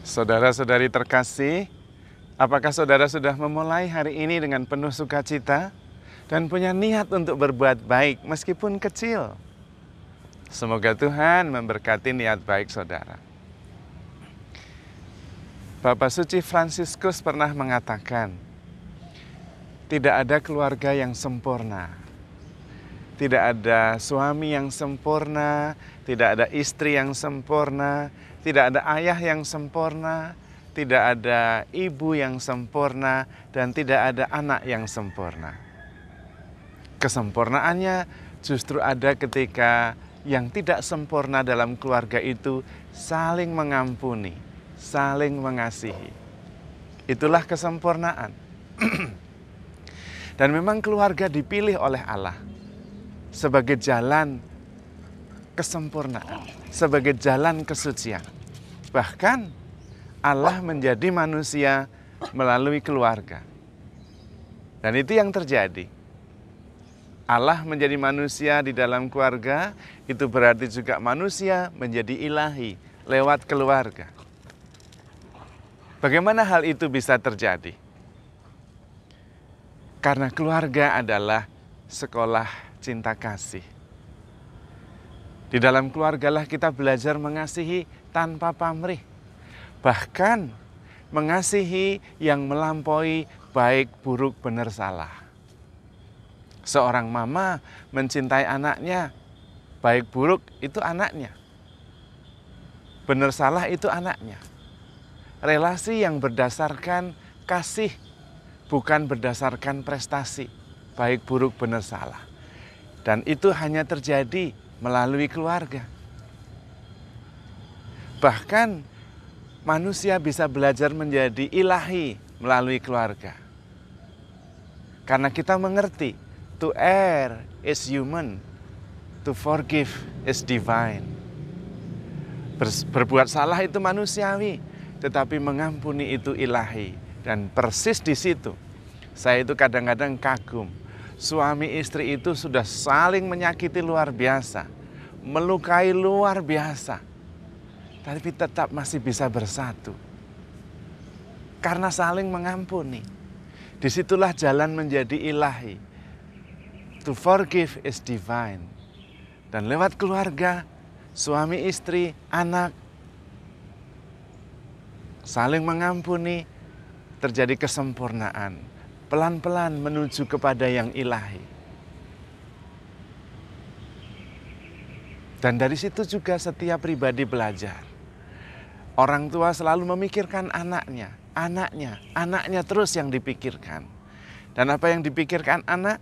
Saudara-saudari terkasih, apakah saudara sudah memulai hari ini dengan penuh sukacita dan punya niat untuk berbuat baik meskipun kecil? Semoga Tuhan memberkati niat baik saudara. Bapak Suci Fransiskus pernah mengatakan, tidak ada keluarga yang sempurna. Tidak ada suami yang sempurna, tidak ada istri yang sempurna, tidak ada ayah yang sempurna, tidak ada ibu yang sempurna, dan tidak ada anak yang sempurna. Kesempurnaannya justru ada ketika yang tidak sempurna dalam keluarga itu saling mengampuni, saling mengasihi. Itulah kesempurnaan. Dan memang keluarga dipilih oleh Allah sebagai jalan kesempurnaan, sebagai jalan kesucian. Bahkan Allah menjadi manusia melalui keluarga. Dan itu yang terjadi. Allah menjadi manusia di dalam keluarga, itu berarti juga manusia menjadi ilahi lewat keluarga. Bagaimana hal itu bisa terjadi? Karena keluarga adalah sekolah cinta kasih. Di dalam keluargalah kita belajar mengasihi tanpa pamrih. Bahkan mengasihi yang melampaui baik, buruk, benar, salah. Seorang mama mencintai anaknya, baik, buruk itu anaknya. Benar, salah itu anaknya. Relasi yang berdasarkan kasih, bukan berdasarkan prestasi, baik, buruk, benar, salah. Dan itu hanya terjadi melalui keluarga. Bahkan manusia bisa belajar menjadi ilahi melalui keluarga. Karena kita mengerti, to err is human, to forgive is divine. Berbuat salah itu manusiawi, tetapi mengampuni itu ilahi. Dan persis di situ, saya itu kadang-kadang kagum. Suami istri itu sudah saling menyakiti luar biasa, melukai luar biasa, tapi tetap masih bisa bersatu. Karena saling mengampuni. Disitulah jalan menjadi ilahi. To forgive is divine. Dan lewat keluarga, suami istri, anak, saling mengampuni, terjadi kesempurnaan, pelan-pelan menuju kepada yang ilahi. Dan dari situ juga setiap pribadi belajar. Orang tua selalu memikirkan anaknya, anaknya terus yang dipikirkan. Dan apa yang dipikirkan anak?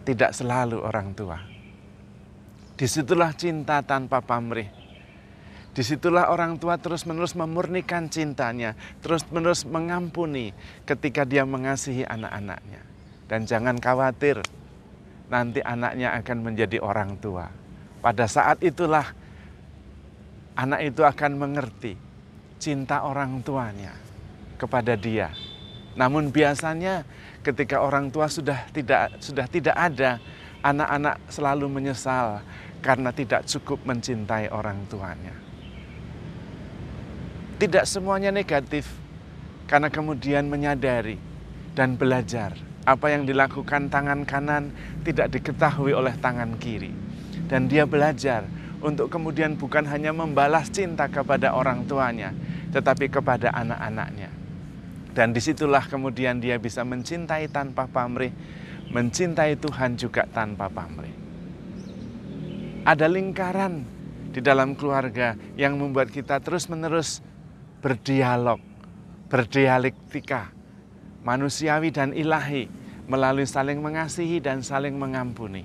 Tidak selalu orang tua. Disitulah cinta tanpa pamrih. Disitulah orang tua terus-menerus memurnikan cintanya, terus-menerus mengampuni ketika dia mengasihi anak-anaknya. Dan jangan khawatir, nanti anaknya akan menjadi orang tua. Pada saat itulah, anak itu akan mengerti cinta orang tuanya kepada dia. Namun biasanya ketika orang tua sudah tidak ada, anak-anak selalu menyesal karena tidak cukup mencintai orang tuanya. Tidak semuanya negatif, karena kemudian menyadari dan belajar apa yang dilakukan tangan kanan tidak diketahui oleh tangan kiri. Dan dia belajar untuk kemudian bukan hanya membalas cinta kepada orang tuanya, tetapi kepada anak-anaknya. Dan disitulah kemudian dia bisa mencintai tanpa pamrih, mencintai Tuhan juga tanpa pamrih. Ada lingkaran di dalam keluarga yang membuat kita terus-menerus berdialog, berdialektika, manusiawi dan ilahi melalui saling mengasihi dan saling mengampuni.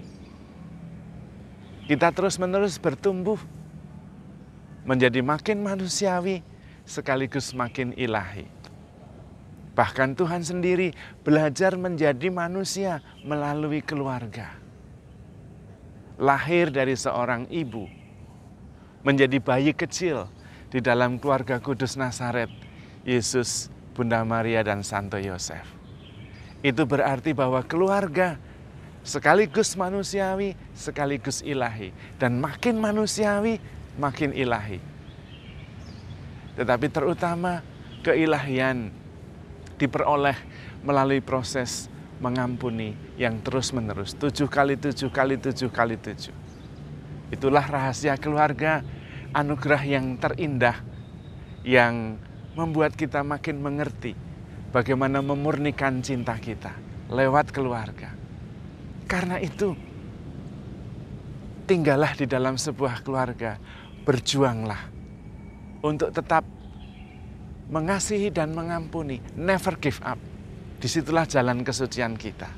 Kita terus-menerus bertumbuh menjadi makin manusiawi sekaligus makin ilahi. Bahkan Tuhan sendiri belajar menjadi manusia melalui keluarga. Lahir dari seorang ibu, menjadi bayi kecil di dalam keluarga kudus Nazaret, Yesus, Bunda Maria, dan Santo Yosef. Itu berarti bahwa keluarga sekaligus manusiawi, sekaligus ilahi. Dan makin manusiawi, makin ilahi. tetapi terutama keilahian diperoleh melalui proses mengampuni yang terus-menerus. 7 kali 7 kali 7 kali 7. Itulah rahasia keluarga, anugerah yang terindah yang membuat kita makin mengerti bagaimana memurnikan cinta kita lewat keluarga. Karena itu, tinggallah di dalam sebuah keluarga, berjuanglah untuk tetap mengasihi dan mengampuni, never give up. Disitulah jalan kesucian kita.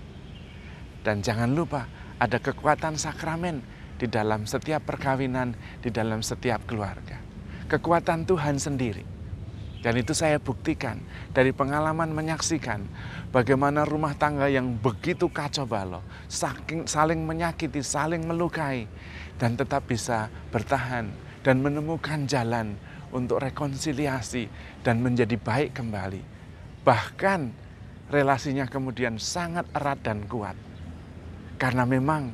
Dan jangan lupa, ada kekuatan sakramen di dalam setiap perkawinan, di dalam setiap keluarga. Kekuatan Tuhan sendiri. Dan itu saya buktikan dari pengalaman menyaksikan bagaimana rumah tangga yang begitu kacau balau, saling menyakiti, saling melukai, dan tetap bisa bertahan dan menemukan jalan untuk rekonsiliasi dan menjadi baik kembali. Bahkan relasinya kemudian sangat erat dan kuat. Karena memang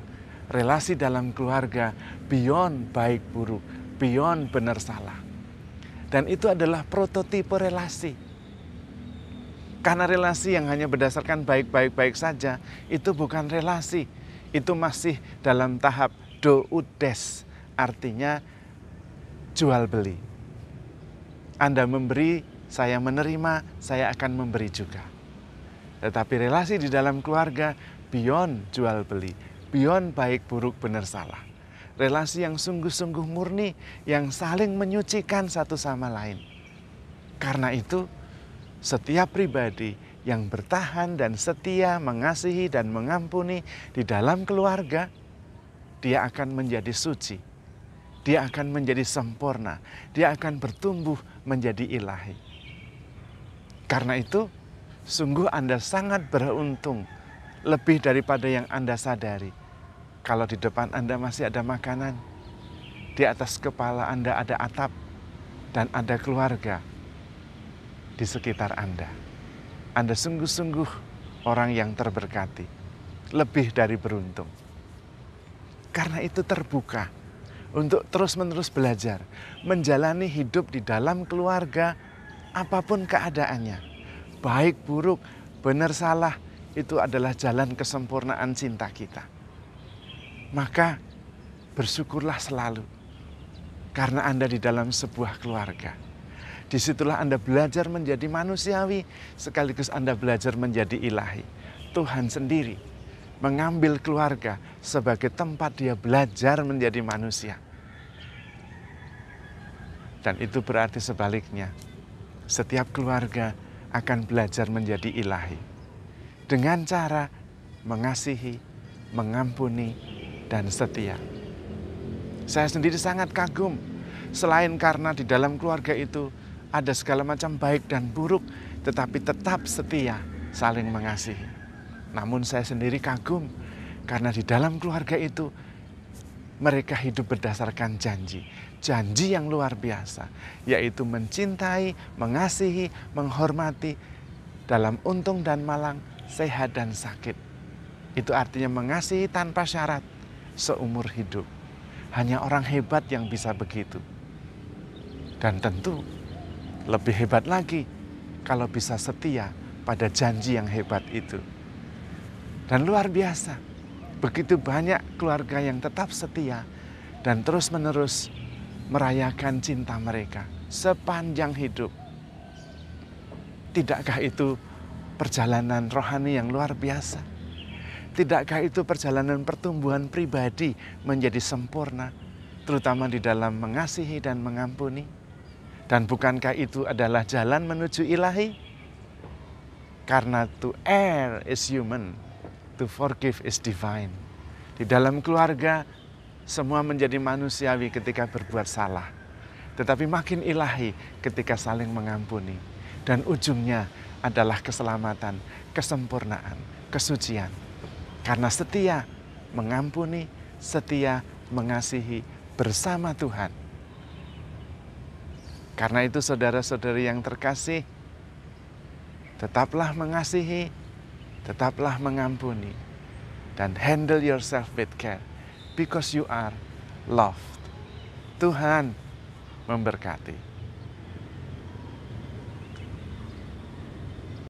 relasi dalam keluarga beyond baik buruk, beyond benar salah. Dan itu adalah prototipe relasi. Karena relasi yang hanya berdasarkan baik-baik saja, itu bukan relasi. Itu masih dalam tahap doudes, artinya jual beli. Anda memberi, saya menerima, saya akan memberi juga. Tetapi relasi di dalam keluarga beyond jual beli, beyond baik buruk benar salah. Relasi yang sungguh-sungguh murni, yang saling menyucikan satu sama lain. Karena itu, setiap pribadi yang bertahan dan setia mengasihi dan mengampuni di dalam keluarga, dia akan menjadi suci. Dia akan menjadi sempurna. Dia akan bertumbuh menjadi ilahi. Karena itu, sungguh Anda sangat beruntung, lebih daripada yang Anda sadari. Kalau di depan Anda masih ada makanan, di atas kepala Anda ada atap, dan ada keluarga di sekitar Anda. Anda sungguh-sungguh orang yang terberkati, lebih dari beruntung. Karena itu terbuka untuk terus-menerus belajar, menjalani hidup di dalam keluarga, apapun keadaannya. Baik, buruk, benar, salah, itu adalah jalan kesempurnaan cinta kita. Maka bersyukurlah selalu, karena Anda di dalam sebuah keluarga. Disitulah Anda belajar menjadi manusiawi, sekaligus Anda belajar menjadi ilahi. Tuhan sendiri mengambil keluarga sebagai tempat dia belajar menjadi manusia. Dan itu berarti sebaliknya, setiap keluarga akan belajar menjadi ilahi. Dengan cara mengasihi, mengampuni, dan setia. Saya sendiri sangat kagum, selain karena di dalam keluarga itu ada segala macam baik dan buruk, tetapi tetap setia saling mengasihi. Namun saya sendiri kagum, karena di dalam keluarga itu mereka hidup berdasarkan janji. Janji yang luar biasa, yaitu mencintai, mengasihi, menghormati dalam untung dan malang, sehat dan sakit. Itu artinya mengasihi tanpa syarat seumur hidup. Hanya orang hebat yang bisa begitu. Dan tentu lebih hebat lagi kalau bisa setia pada janji yang hebat itu. Dan luar biasa, begitu banyak keluarga yang tetap setia dan terus-menerus merayakan cinta mereka sepanjang hidup. Tidakkah itu perjalanan rohani yang luar biasa? Tidakkah itu perjalanan pertumbuhan pribadi menjadi sempurna, terutama di dalam mengasihi dan mengampuni? Dan bukankah itu adalah jalan menuju ilahi? Karena to err is human, to forgive is divine. Di dalam keluarga, semua menjadi manusiawi ketika berbuat salah. Tetapi makin ilahi ketika saling mengampuni. Dan ujungnya adalah keselamatan, kesempurnaan, kesucian. Karena setia mengampuni, setia mengasihi bersama Tuhan. Karena itu saudara-saudari yang terkasih, tetaplah mengasihi, tetaplah mengampuni, dan handle yourself with care, because you are loved. Tuhan memberkati.